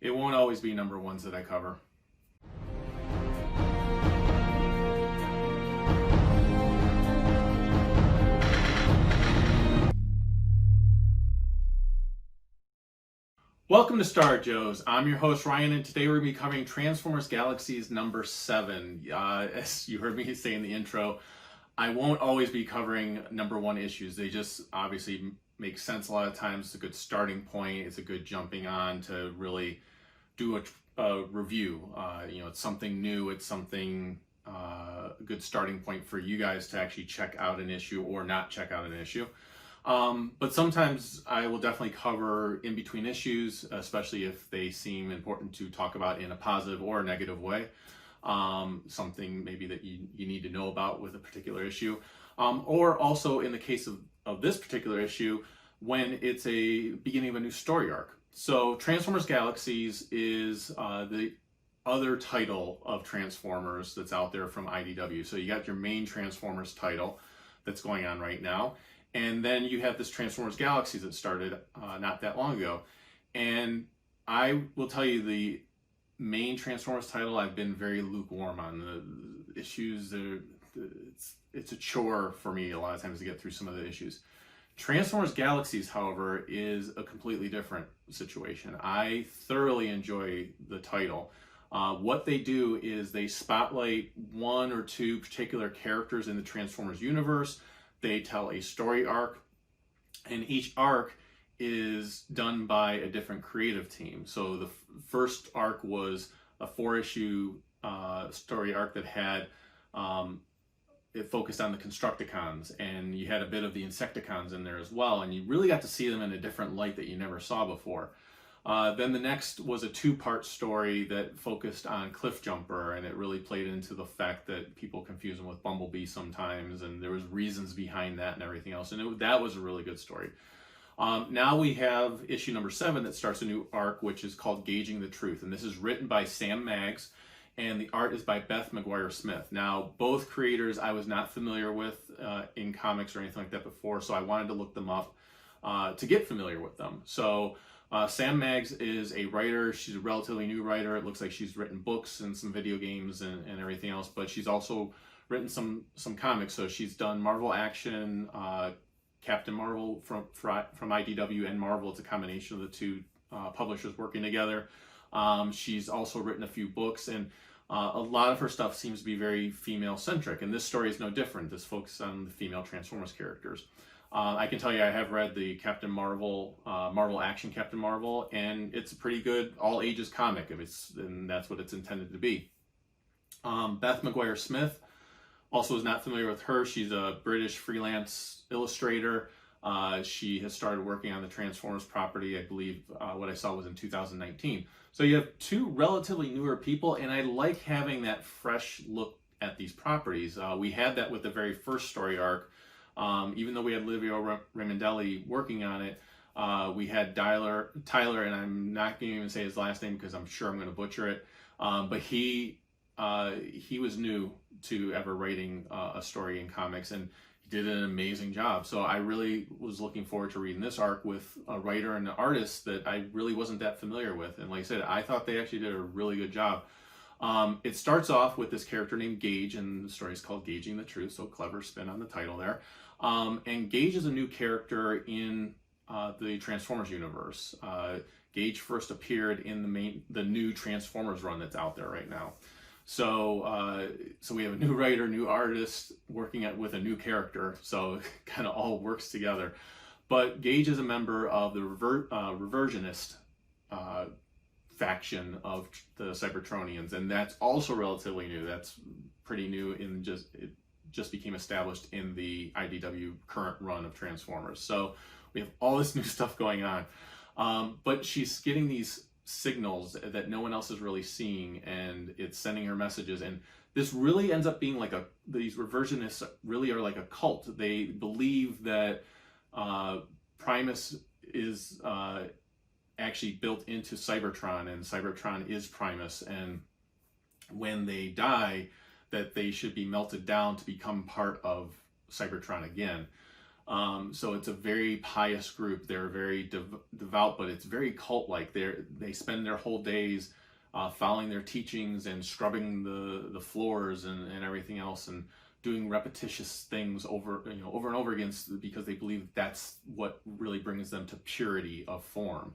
it won't always be number ones that I cover. Welcome to Star Joes. I'm your host Ryan, and today we're going to be covering Transformers Galaxies number 7. As you heard me say in the intro, I won't always be covering number 1 issues. They just obviously make sense a lot of times. It's a good starting point. It's a good jumping on to really do a review. It's something new. It's something a good starting point for you guys to actually check out an issue or not check out an issue. But sometimes I will definitely cover in between issues, especially if they seem important to talk about in a positive or a negative way. Something maybe that you need to know about with a particular issue. Or also in the case of this particular issue, when it's a beginning of a new story arc. So Transformers Galaxies is the other title of Transformers that's out there from IDW. So you got your main Transformers title that's going on right now. And then you have this Transformers Galaxies that started not that long ago. And I will tell you, the main Transformers title I've been very lukewarm on. The issues, it's a chore for me a lot of times to get through some of the issues. Transformers Galaxies, however, is a completely different situation. I thoroughly enjoy the title. What they do is they spotlight one or two particular characters in the Transformers universe. They tell a story arc, and each arc is done by a different creative team. So the first arc was a 4-issue story arc that had it focused on the Constructicons, and you had a bit of the Insecticons in there as well, and you really got to see them in a different light that you never saw before. Then the next was a 2-part story that focused on Cliffjumper, and it really played into the fact that people confuse him with Bumblebee sometimes, and there was reasons behind that and everything else, and that was a really good story. Now we have issue number 7 that starts a new arc, which is called Gauging the Truth, and this is written by Sam Maggs, and the art is by Beth mcguire-smith. Now, both creators I was not familiar with in comics or anything like that before, so I wanted to look them up to get familiar with them. So Sam Maggs is a writer. She's a relatively new writer. It looks like she's written books and some video games and everything else, but she's also written some comics. So she's done Marvel Action, Captain Marvel from IDW and Marvel. It's a combination of the two publishers working together. She's also written a few books, and a lot of her stuff seems to be very female-centric, and this story is no different. This focuses on the female Transformers characters. I can tell you I have read the Captain Marvel, Marvel Action Captain Marvel, and it's a pretty good all-ages comic, and that's what it's intended to be. Beth mcguire-smith, also is not familiar with her. She's a British freelance illustrator. She has started working on the Transformers property, I believe what I saw was in 2019. So you have two relatively newer people, and I like having that fresh look at these properties. We had that with the very first story arc. Even though we had Livio Ramondelli working on it, we had Tyler, and I'm not going to even say his last name because I'm sure I'm going to butcher it, but he was new to ever writing a story in comics, and he did an amazing job. So I really was looking forward to reading this arc with a writer and an artist that I really wasn't that familiar with, and like I said, I thought they actually did a really good job. It starts off with this character named Gage, and the story is called Gauging the Truth, so clever spin on the title there. And Gage is a new character in the Transformers universe. Gage first appeared in the new Transformers run that's out there right now. So we have a new writer, new artist working with a new character, so it kind of all works together. But Gage is a member of the Reversionist faction of the Cybertronians, and that's also relatively new. That's pretty new in it just became established in the IDW current run of Transformers. So we have all this new stuff going on, but she's getting these signals that no one else is really seeing, and it's sending her messages, and this really ends up being like these reversionists really are like a cult. They believe that Primus is actually built into Cybertron, and Cybertron is Primus, and when they die, that they should be melted down to become part of Cybertron again. So it's a very pious group. They're very devout, but it's very cult-like. They spend their whole days following their teachings and scrubbing the floors and everything else, and doing repetitious things over and over again, because they believe that's what really brings them to purity of form.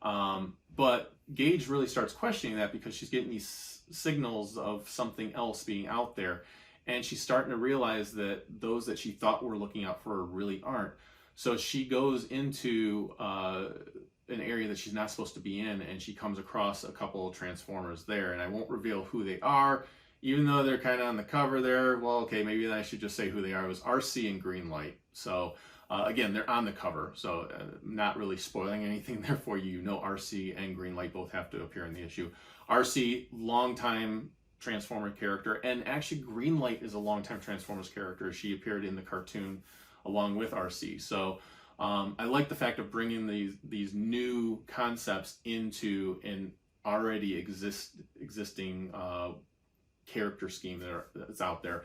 But Gage really starts questioning that, because she's getting these signals of something else being out there, and she's starting to realize that those that she thought were looking out for her really aren't. So she goes into an area that she's not supposed to be in, and she comes across a couple of Transformers there, and I won't reveal who they are, even though they're kind of on the cover there. Well, okay, maybe I should just say who they are. It was RC and Greenlight. So again, they're on the cover, so not really spoiling anything there for you. You know, RC and Greenlight both have to appear in the issue. RC, longtime Transformer character, and actually Greenlight is a longtime Transformers character. She appeared in the cartoon along with RC. So I like the fact of bringing these new concepts into an already existing character scheme that's out there.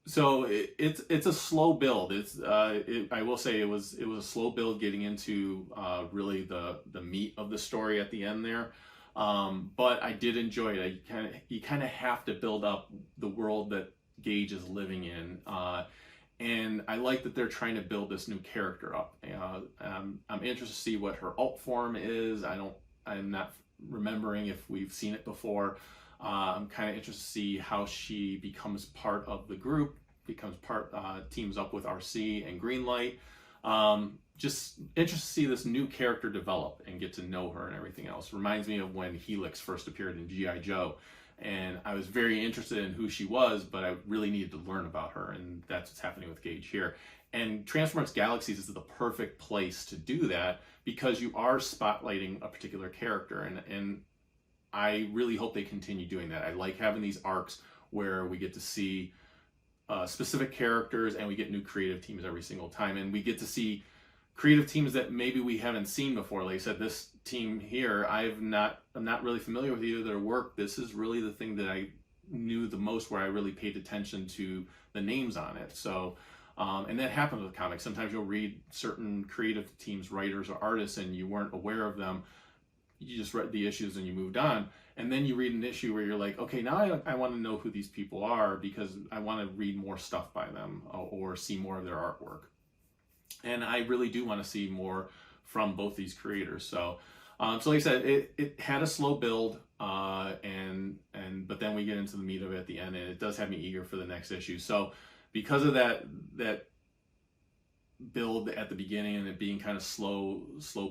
So it's a slow build. I will say it was a slow build getting into really the meat of the story at the end there. But I did enjoy it. You kind of have to build up the world that Gage is living in. And I like that they're trying to build this new character up. I'm interested to see what her alt form is. I'm not remembering if we've seen it before. I'm kind of interested to see how she becomes part of the group, teams up with RC and Greenlight. Just interested to see this new character develop and get to know her and everything else. Reminds me of when Helix first appeared in G.I. Joe. And I was very interested in who she was, but I really needed to learn about her, and that's what's happening with Gage here. And Transformers Galaxies is the perfect place to do that, because you are spotlighting a particular character, and I really hope they continue doing that. I like having these arcs where we get to see specific characters, and we get new creative teams every single time, and we get to see creative teams that maybe we haven't seen before. Like I said, this team here, I'm not really familiar with either their work. This is really the thing that I knew the most, where I really paid attention to the names on it. So, and that happens with comics. Sometimes you'll read certain creative teams, writers or artists, and you weren't aware of them. You just read the issues and you moved on. And then you read an issue where you're like, okay, now I want to know who these people are, because I want to read more stuff by them or see more of their artwork. And I really do want to see more from both these creators. So like I said, it had a slow build, but then we get into the meat of it at the end, and it does have me eager for the next issue. So because of that build at the beginning and it being kind of slow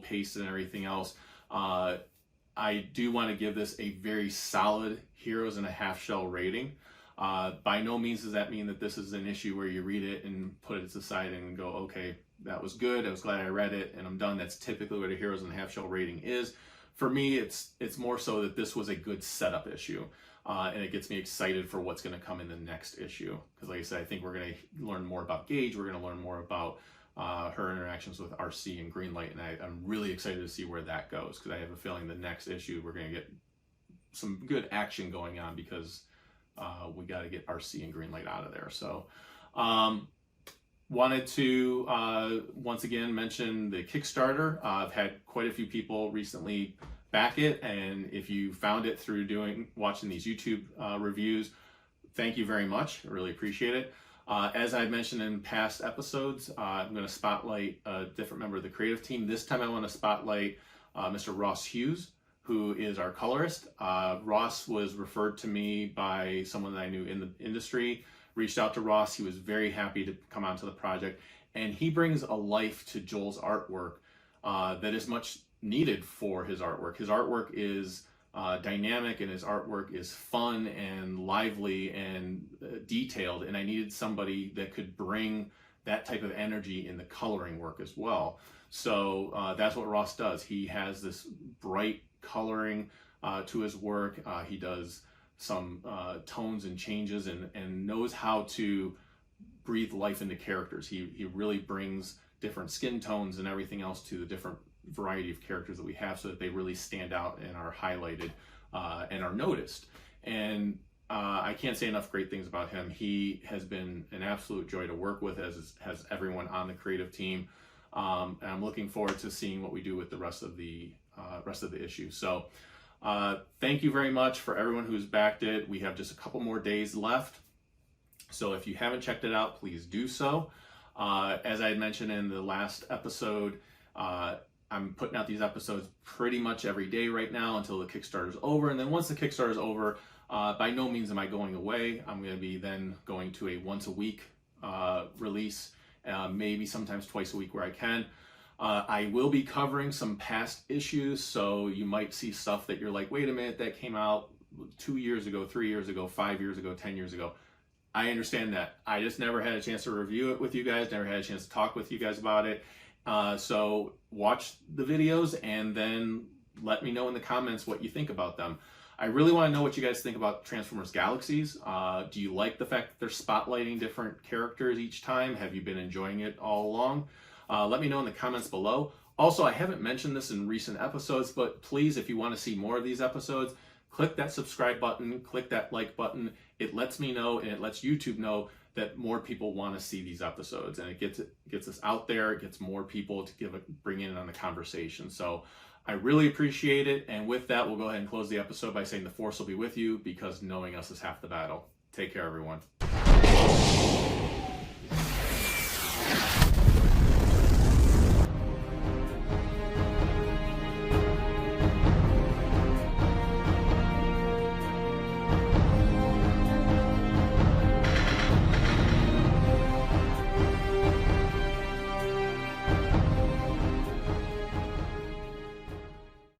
paced and everything else, I do want to give this a very solid Heroes and a Half Shell rating. By no means does that mean that this is an issue where you read it and put it aside and go, okay, that was good, I was glad I read it, and I'm done. That's typically what a Heroes and a Half Shell rating is. For me, it's more so that this was a good setup issue, and it gets me excited for what's going to come in the next issue. Because like I said, I think we're going to learn more about Gage, we're going to learn more about her interactions with RC and Greenlight, and I'm really excited to see where that goes, because I have a feeling the next issue we're going to get some good action going on, because we got to get RC and Greenlight out of there. So wanted to once again mention the Kickstarter. I've had quite a few people recently back it, and if you found it through watching these YouTube reviews, thank you very much. I really appreciate it. As I mentioned in past episodes, I'm going to spotlight a different member of the creative team. This time I want to spotlight Mr. Ross Hughes, who is our colorist. Ross was referred to me by someone that I knew in the industry. Reached out to Ross. He was very happy to come onto the project, and he brings a life to Joel's artwork that is much needed for his artwork. His artwork is dynamic, and his artwork is fun and lively and detailed, and I needed somebody that could bring that type of energy in the coloring work as well. So that's what Ross does. He has this bright coloring to his work. He does some tones and changes, and knows how to breathe life into characters. He really brings different skin tones and everything else to the different variety of characters that we have, so that they really stand out and are highlighted and are noticed. And I can't say enough great things about him. He has been an absolute joy to work with, as has everyone on the creative team. And I'm looking forward to seeing what we do with the rest of the issue. So thank you very much for everyone who's backed it. We have just a couple more days left. So if you haven't checked it out, please do so. As I had mentioned in the last episode, I'm putting out these episodes pretty much every day right now until the Kickstarter is over. And then once the Kickstarter is over, by no means am I going away. I'm going to be then going to a once a week release, maybe sometimes twice a week where I can. I will be covering some past issues, so you might see stuff that you're like, wait a minute, that came out 2 years ago, 3 years ago, 5 years ago, 10 years ago. I understand that. I just never had a chance to review it with you guys, never had a chance to talk with you guys about it. So watch the videos and then let me know in the comments what you think about them. I really want to know what you guys think about Transformers Galaxies. Do you like the fact that they're spotlighting different characters each time? Have you been enjoying it all along? Let me know in the comments below. Also, I haven't mentioned this in recent episodes, but please, if you want to see more of these episodes, click that subscribe button, click that like button. It lets me know and it lets YouTube know that more people want to see these episodes, and it gets us out there. It gets more people to bring in on the conversation. So I really appreciate it. And with that, we'll go ahead and close the episode by saying the Force will be with you, because knowing us is half the battle. Take care, everyone.